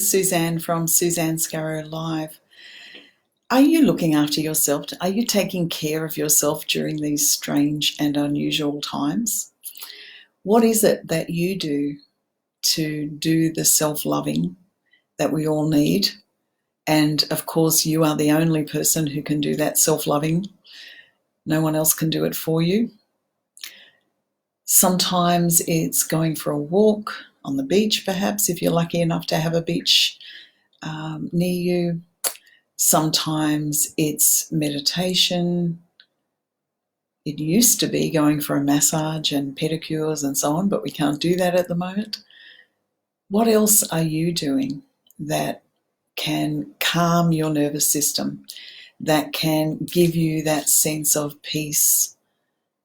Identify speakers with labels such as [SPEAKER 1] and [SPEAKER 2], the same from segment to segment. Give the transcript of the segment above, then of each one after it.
[SPEAKER 1] Suzanne from Suzanne Scarrow Live. Are you looking after yourself? Are you taking care of yourself during these strange and unusual times? What is it that you do to do the self-loving that we all need? And of course, you are the only person who can do that self-loving. No one else can do it for you. Sometimes it's going for a walk on the beach, perhaps, if you're lucky enough to have a beach near you. Sometimes it's meditation. It used to be going for a massage and pedicures and so on, but we can't do that at the moment. What else are you doing that can calm your nervous system, that can give you that sense of peace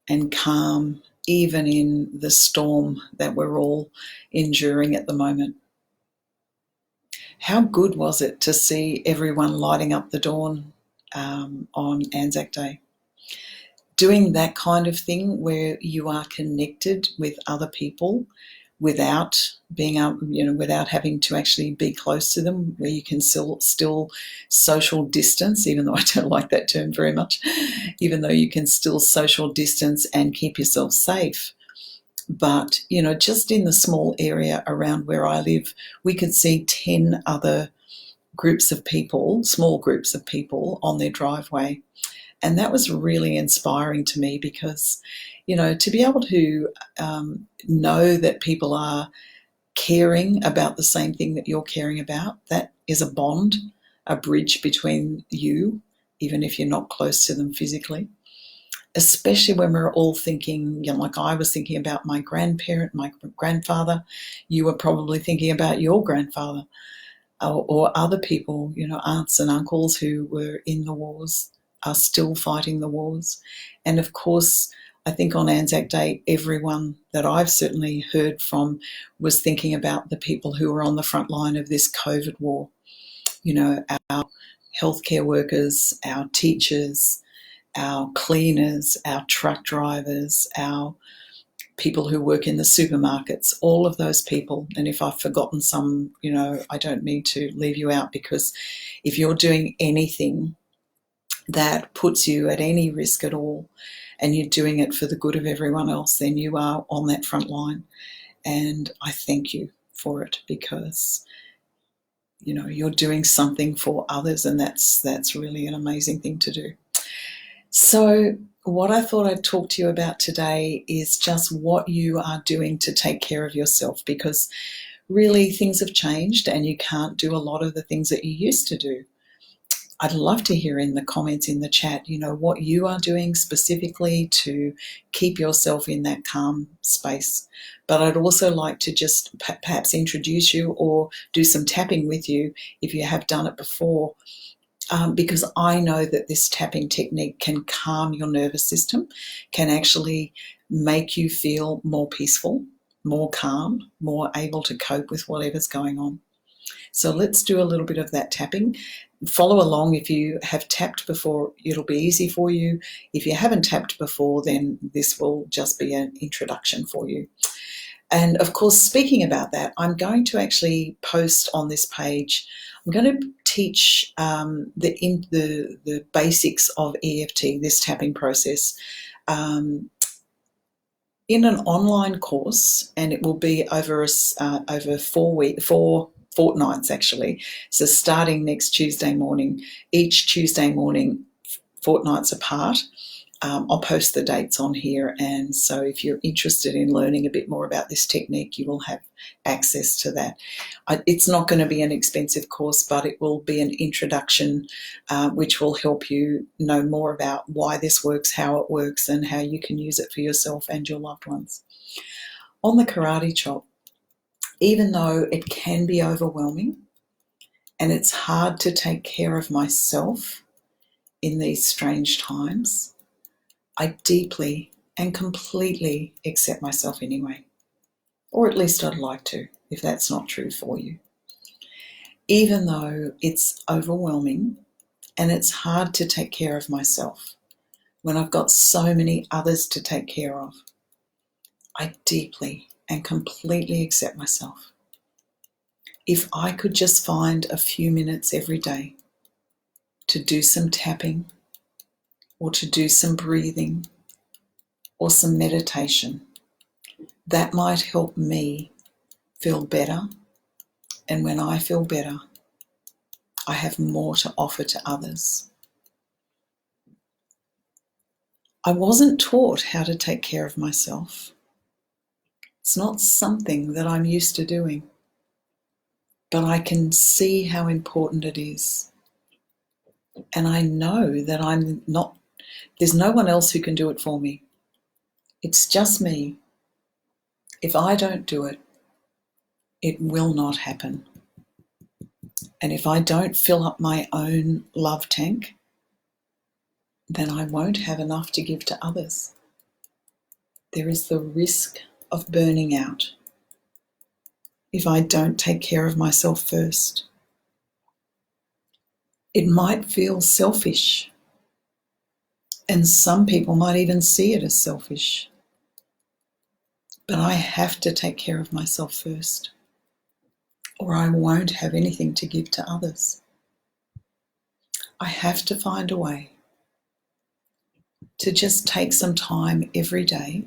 [SPEAKER 1] and calm, even in the storm that we're all enduring at the moment? How good was it to see everyone lighting up the dawn on Anzac Day? Doing that kind of thing where you are connected with other people without being without having to actually be close to them, where you can still social distance, even though I don't like that term very much, even though you can still social distance and keep yourself safe. But, just in the small area around where I live, we could see 10 other groups of people, small groups of people on their driveway. And that was really inspiring to me because, to be able to know that people are caring about the same thing that you're caring about, that is a bond, a bridge between you, even if you're not close to them physically. Especially when we're all thinking, like I was thinking about my grandparent, my grandfather, you were probably thinking about your grandfather or other people, aunts and uncles who were in the wars, are still fighting the wars. And of course, I think on Anzac Day, everyone that I've certainly heard from was thinking about the people who were on the front line of this COVID war. Our healthcare workers, our teachers, our cleaners, our truck drivers, our people who work in the supermarkets, all of those people. And if I've forgotten some, I don't mean to leave you out, because if you're doing anything that puts you at any risk at all and you're doing it for the good of everyone else, then you are on that front line. And I thank you for it, because you're doing something for others, and that's really an amazing thing to do. So what I thought I'd talk to you about today is just what you are doing to take care of yourself, because really things have changed and you can't do a lot of the things that you used to do. I'd love to hear in the comments in the chat, what you are doing specifically to keep yourself in that calm space. But I'd also like to just perhaps introduce you or do some tapping with you if you have done it before. Because I know that this tapping technique can calm your nervous system, can actually make you feel more peaceful, more calm, more able to cope with whatever's going on. So let's do a little bit of that tapping. Follow along. If you have tapped before, it'll be easy for you. If you haven't tapped before, then this will just be an introduction for you. And of course, speaking about that, I'm going to actually post on this page, I'm going to teach the basics of EFT, this tapping process, in an online course, and it will be over 4 fortnights actually. So starting next Tuesday morning, each Tuesday morning, fortnights apart. I'll post the dates on here, and so if you're interested in learning a bit more about this technique, you will have access to that. It's not going to be an expensive course, but it will be an introduction which will help you know more about why this works, how it works, and how you can use it for yourself and your loved ones. On the karate chop, even though it can be overwhelming and it's hard to take care of myself in these strange times, I deeply and completely accept myself anyway. Or at least I'd like to, if that's not true for you. Even though it's overwhelming and it's hard to take care of myself when I've got so many others to take care of, I deeply and completely accept myself. If I could just find a few minutes every day to do some tapping or to do some breathing or some meditation, that might help me feel better. And when I feel better, I have more to offer to others. I wasn't taught how to take care of myself. It's not something that I'm used to doing, but I can see how important it is. And I know that there's no one else who can do it for me. It's just me. If I don't do it, it will not happen. And if I don't fill up my own love tank, then I won't have enough to give to others. There is the risk of burning out if I don't take care of myself first. It might feel selfish, and some people might even see it as selfish. But I have to take care of myself first, or I won't have anything to give to others. I have to find a way to just take some time every day,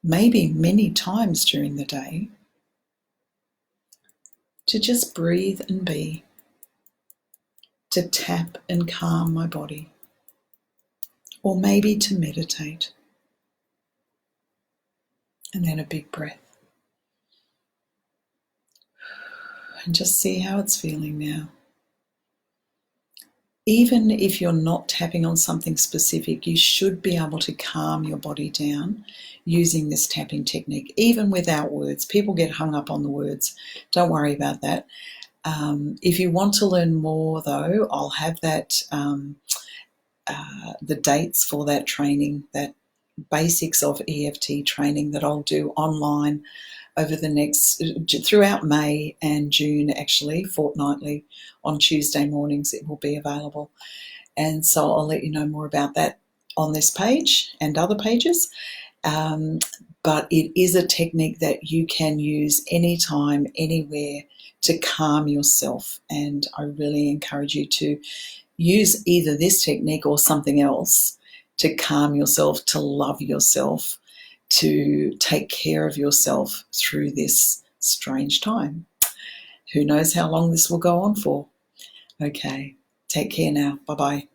[SPEAKER 1] maybe many times during the day, to just breathe and be, to tap and calm my body, or maybe to meditate. And then a big breath. And just see how it's feeling now. Even if you're not tapping on something specific, you should be able to calm your body down using this tapping technique, even without words. People get hung up on the words. Don't worry about that. If you want to learn more, though, I'll have that the dates for that training, that basics of EFT training that I'll do online over the next, throughout May and June, actually, fortnightly on Tuesday mornings it will be available. And so I'll let you know more about that on this page and other pages. But it is a technique that you can use anytime, anywhere to calm yourself. And I really encourage you to use either this technique or something else to calm yourself, to love yourself, to take care of yourself through this strange time. Who knows how long this will go on for? Okay, take care now. Bye-bye.